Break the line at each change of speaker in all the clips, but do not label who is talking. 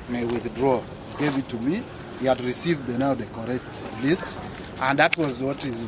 May withdraw, gave it to me. He had received the correct list, and that was what is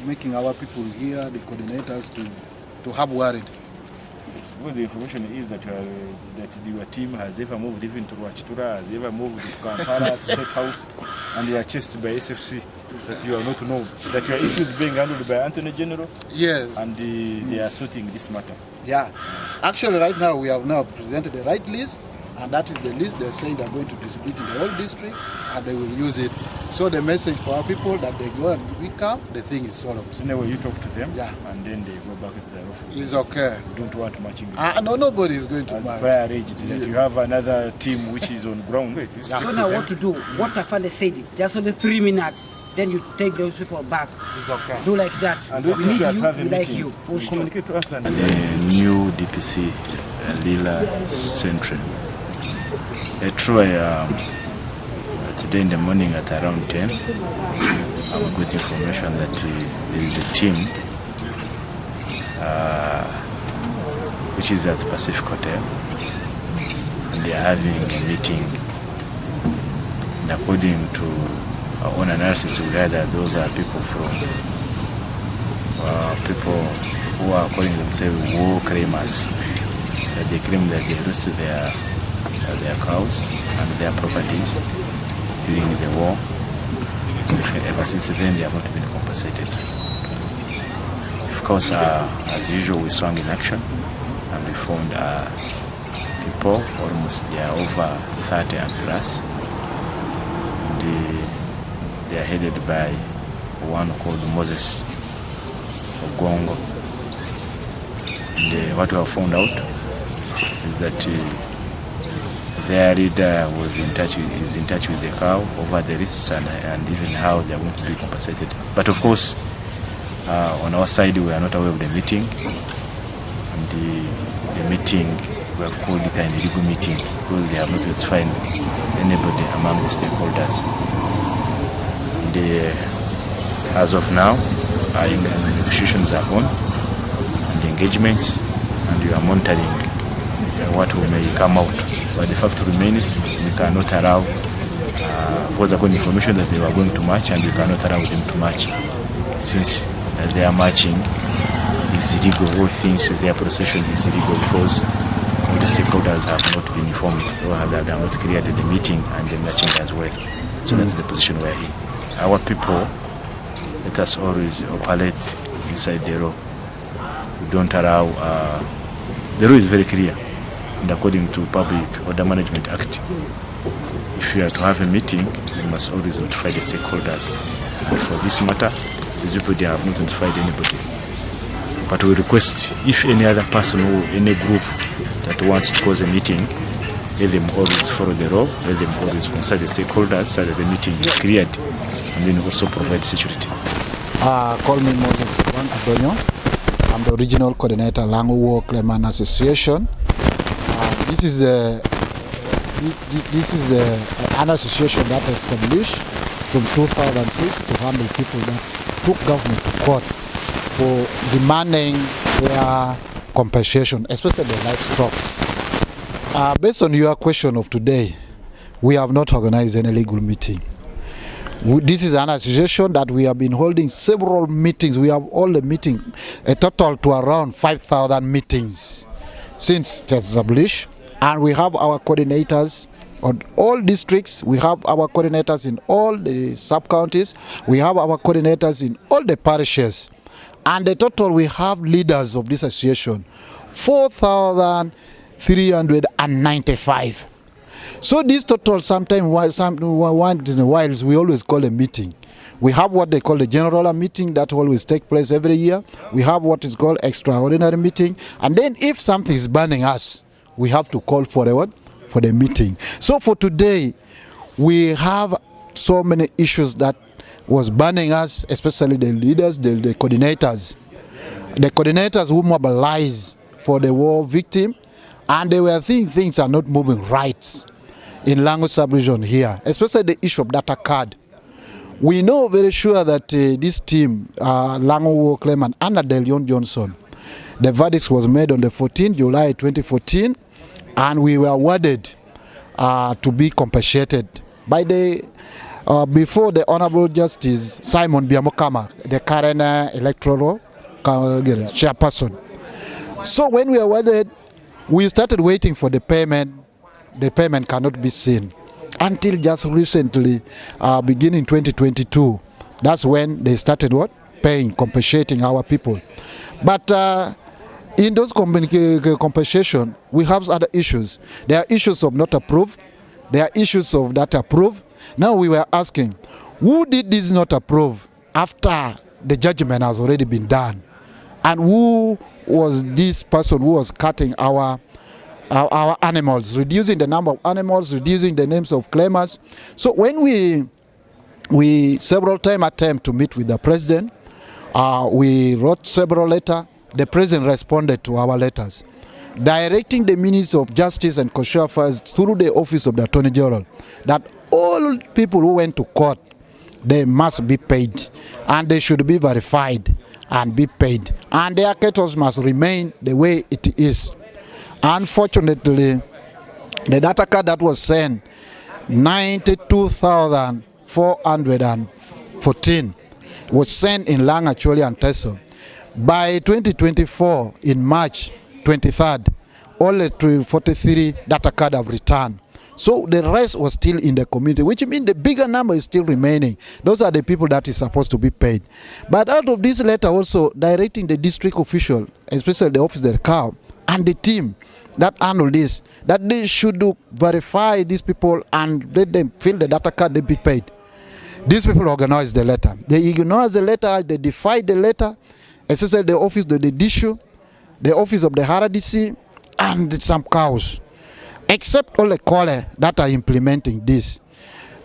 making our people here, the coordinators, to have worried.
Yes, well, the information is that your team has ever moved even to Rwachitura, has ever moved to Kampala, to State House, and you are chased by SFC. That you are not known. That your issues being handled by Attorney General.
Yes.
And they are sorting this matter.
Yeah. Actually, right now we have now presented the right list, and that is the list they're saying they're going to distribute in the all districts, and they will use it. So the message for our people that they go and we come, the thing is solved.
So now you talk to them,
yeah,
and then they go back to their office.
It's okay.
You don't want matching.
No, nobody is going to match.
As arranged that you have another team which is on ground.
So now what to do? What Afande said, just only 3 minutes. Then you take those people back.
It's okay.
Do like that.
And
so we need you,
we
like you.
Communicate to us. And the new DPC, Lila Central. Today in the morning at around 10, I got information that there is a team which is at Pacific Hotel, and they are having a meeting. And according to our own analysis, we gather those are people from people who are calling themselves war claimants. That they claim that they lost their cows and their properties during the war. Ever since then, they have not been compensated. Of course, as usual, we swung in action, and we found people, almost they are over 30 and plus. They are headed by one called Moses Ogongo. And what we have found out is that their leader is in touch with the cow over the risks and even how they are going to be compensated. But of course, on our side, we are not aware of the meeting. And the meeting, we have called it an illegal meeting because they have not notified anybody among the stakeholders. As of now, negotiations are on and engagements, and we are monitoring what may come out. But the fact remains, we cannot allow, because according to information that they were going to march, and we cannot allow them to march, since they are marching is illegal. All things, their procession is illegal because all the stakeholders have not been informed, or have not cleared the meeting and the marching as well. So that's the position we're in. Our people, let us always operate inside the law. We don't allow, the law is very clear, and according to Public Order Management Act, if you are to have a meeting, you must always notify the stakeholders. And for this matter, these people, they have not notified anybody. But we request, if any other person or any group that wants to cause a meeting, let them always follow the law, let them always consult the stakeholders so that the meeting is cleared, and then also provide security.
Call me Moses Adonyo. I'm the regional coordinator, Lango War Claimant Association. This is an association that was established from 2006 to handle people that took government to court for demanding their compensation, especially the livestock. Based on your question of today, we have not organized any legal meeting. This is an association that we have been holding several meetings. We have all the meetings, a total to around 5,000 meetings since it was established. And we have our coordinators on all districts. We have our coordinators in all the sub-counties. We have our coordinators in all the parishes. And the total we have leaders of this association, 4,395. So this total, sometimes once in a while, we always call a meeting. We have what they call the general meeting that always take place every year. We have what is called extraordinary meeting. And then if something is burning us, we have to call forward for the meeting. So for today, we have so many issues that was burning us, especially the leaders, the coordinators. The coordinators who mobilize for the war victim, and they were thinking things are not moving right in Lango sub-region here, especially the issue of data card. We know very sure that this team, Lango War Claimant under Delion Johnson, the verdict was made on the 14th July 2014, and we were awarded to be compensated by the before the Honorable Justice Simon Biamokama, the current electoral chairperson. So when we were awarded, we started waiting for the payment. The payment cannot be seen until just recently, beginning 2022. That's when they started what? Paying, compensating our people. But in those compensation, we have other issues. There are issues of not approved. There are issues of that approved. Now we were asking, who did this not approve after the judgment has already been done? And who was this person who was cutting our animals, reducing the number of animals, reducing the names of claimants? So when we several times attempt to meet with the president, we wrote several letters. The president responded to our letters, directing the Minister of Justice and Constitutional Affairs through the Office of the Attorney General that all people who went to court, they must be paid, and they should be verified and be paid, and their cattle must remain the way it is. Unfortunately, the data card that was sent, 92,414, was sent in Lang, Acholi, and Teso. By 2024, in March 23rd, only 43 data cards have returned. So the rest was still in the community, which means the bigger number is still remaining. Those are the people that is supposed to be paid. But out of this letter also directing the district official, especially the office of the cow, and the team that handle this, that they should verify these people and let them fill the data card, they be paid. These people organize the letter. They ignore the letter, they defy the letter, especially the office of the DISHU, the office of the RDC, and some cows, except all the color that are implementing this.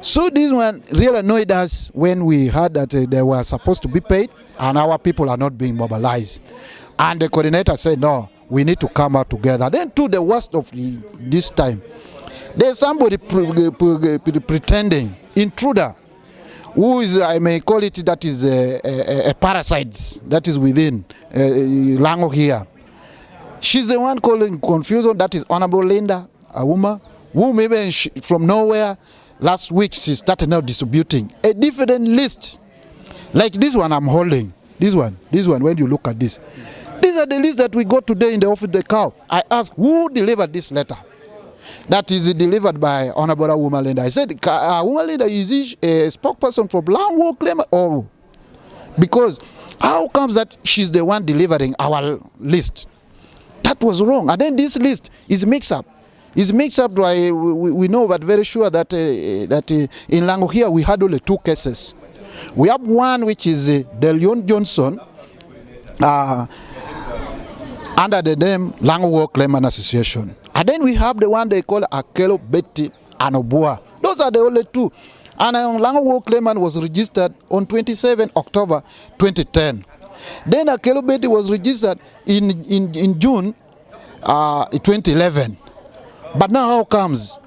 So this one really annoyed us when we heard that they were supposed to be paid and our people are not being mobilized. And the coordinator said, no, we need to come out together. Then to the worst of this time, there's somebody pretending, intruder, who is, I may call it, that is a parasite that is within Lango here. She's the one calling confusion. That is Honorable Linda, a woman who maybe from nowhere last week she started now distributing a different list. Like this one I'm holding. This one, when you look at this. These are the lists that we got today in the office of the cow. I asked who delivered this letter. That is delivered by Honorable Woman Linda. I said, Woman Linda, is he a spokesperson for Lango War Claimant? Or because how comes that she's the one delivering our list? That was wrong. And then this list is mixed up. It's mixed up by, we know, but very sure that in Lango here we had only two cases. We have one which is Delion Johnson under the name Lango War Claimant Association. And then we have the one they call Akelo, Betty, and Obua. Those are the only two. And Lango War Claimant was registered on 27 October 2010. Then Akelo Betty was registered in June 2011. But now how comes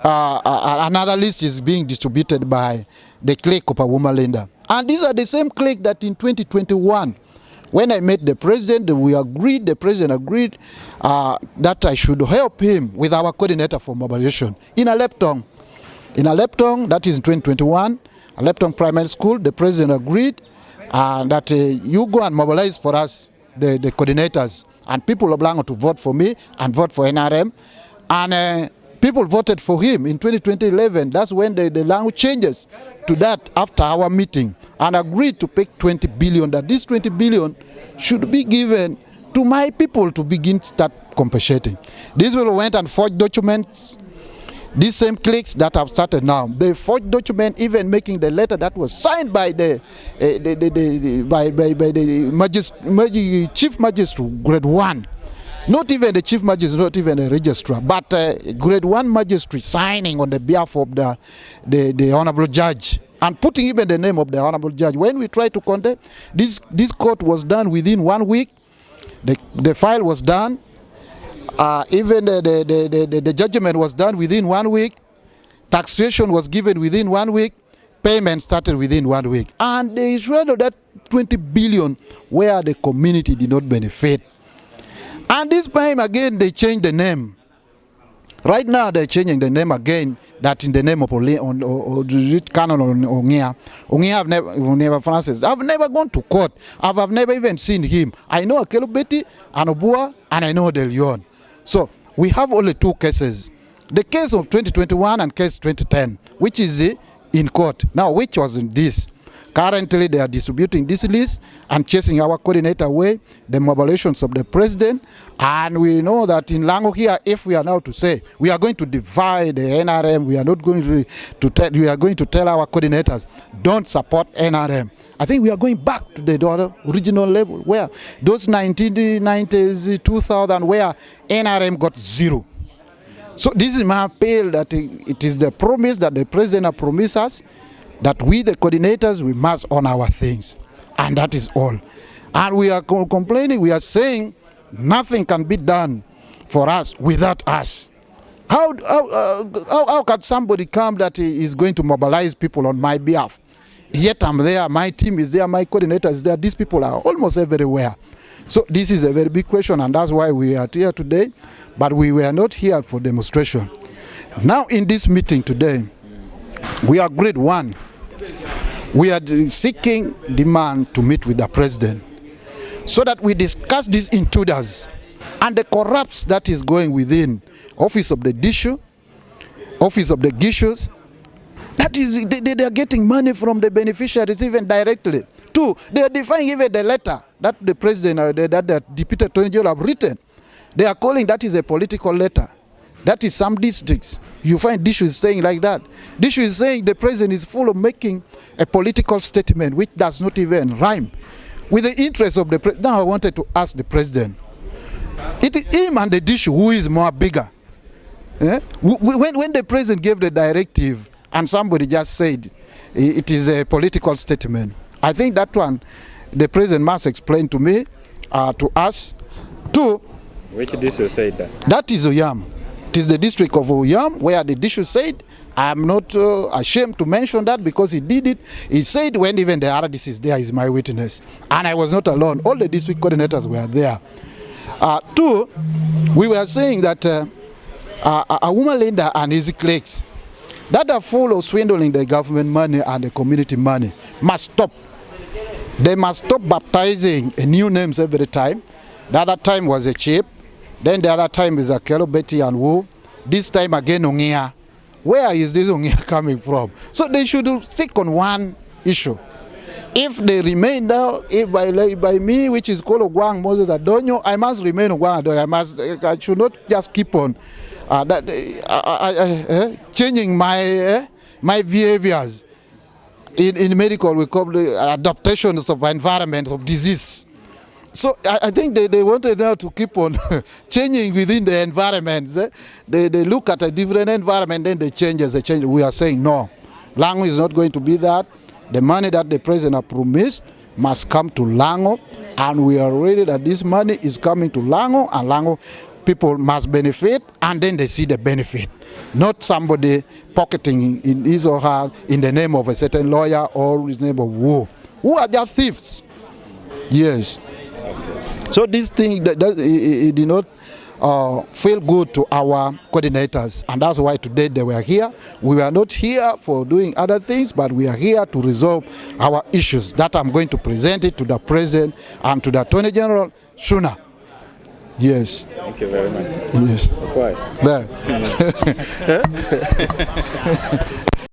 another list is being distributed by the clique of a woman Linda? And these are the same clique that in 2021, when I met the president, the president agreed that I should help him with our coordinator for mobilization in Aleptong. In Aleptong, that is in 2021, Aleptong Primary School, the president agreed that you go and mobilize for us, the coordinators, and people of Lango to vote for me and vote for NRM. And people voted for him in 2011. That's when the Lango changes to that after our meeting and agreed to pay 20 billion, that this 20 billion should be given to my people to begin to start compensating. These people went and forged documents. These same cliques that have started now, they forged document, even making the letter that was signed by the chief magistrate, grade 1. Not even the chief magistrate, not even a registrar, but grade 1 magistrate signing on the behalf of the honorable judge and putting even the name of the honorable judge. When we tried to contact, this court was done within 1 week. The file was done. Even the judgment was done within 1 week. Taxation was given within 1 week. payment started within 1 week. And they showed that 20 billion where the community did not benefit. And this time again, they changed the name. Right now, they're changing the name again, that in the name of Canon or Ongia. Ongia, I've never gone to court. I've never even seen him. I know Akelo Betty, Anobua, and I know De Leon. So we have only 2 cases. The case of 2021 and case 2010, which is in court. Now, which was in this? Currently, they are distributing this list and chasing our coordinator away, the mobilizations of the president. And we know that in Lango here, if we are now to say we are going to divide the NRM, we are not going to tell, we are going to tell our coordinators, don't support NRM. I think we are going back to the original level where those 1990s, 2000, where NRM got 0. So this is my appeal that it is the promise that the president has promised us, that we, the coordinators, we must own our things. And that is all. And we are complaining, we are saying nothing can be done for us without us. How can somebody come that is going to mobilize people on my behalf? Yet I'm there, my team is there, my coordinator is there. These people are almost everywhere. So this is a very big question, and that's why we are here today. But we were not here for demonstration. Now in this meeting today, we agreed one. We are seeking demand to meet with the president so that we discuss these intruders and the corrupts that is going within office of the Dishu, office of the Gishus. That is, they are getting money from the beneficiaries even directly. 2, they are defying even the letter that the president, that the Deputy Attorney General have written. They are calling that is a political letter. That is some districts. You find Dishu is saying like that. Dishu is saying the president is full of making a political statement which does not even rhyme with the interest of the president. Now I wanted to ask the president, it is him and the Dishu who is more bigger. When the president gave the directive and somebody just said it is a political statement, I think that one the president must explain to me, to us. 2,
which Dishu said that? That
is Oyam. It is the district of Oyam where the Dishu said, I am not ashamed to mention that because he did it. He said when even the RDC is there, is my witness. And I was not alone. All the district coordinators were there. 2, we were saying that a woman lender and his clerks that are full of swindling the government money and the community money must stop. They must stop baptizing new names every time. The other time was a chip. Then the other time is Akelo, Betty and Wu. This time again Ongia. Where is this Ongia coming from? So they should stick on one issue. If they remain now, if by me, which is called Ogwang Moses Adonyo, I must remain Ogwang Adonyo. I should not just keep on changing my behaviors. In medical, we call the adaptations of environment of disease. So I think they wanted now to keep on changing within the environment. They look at a different environment, then they change as they change. We are saying no. Lango is not going to be that. The money that the president has promised must come to Lango, and we are ready that this money is coming to Lango, and Lango people must benefit, and then they see the benefit. Not somebody pocketing in his or her in the name of a certain lawyer or in the name of who are just thieves. Yes. So this thing it did not feel good to our coordinators, and that's why today they were here. We were not here for doing other things, but we are here to resolve our issues that I'm going to present it to the president and to the Attorney General sooner. Yes.
Thank you very much.
Yes.
Quiet.
There.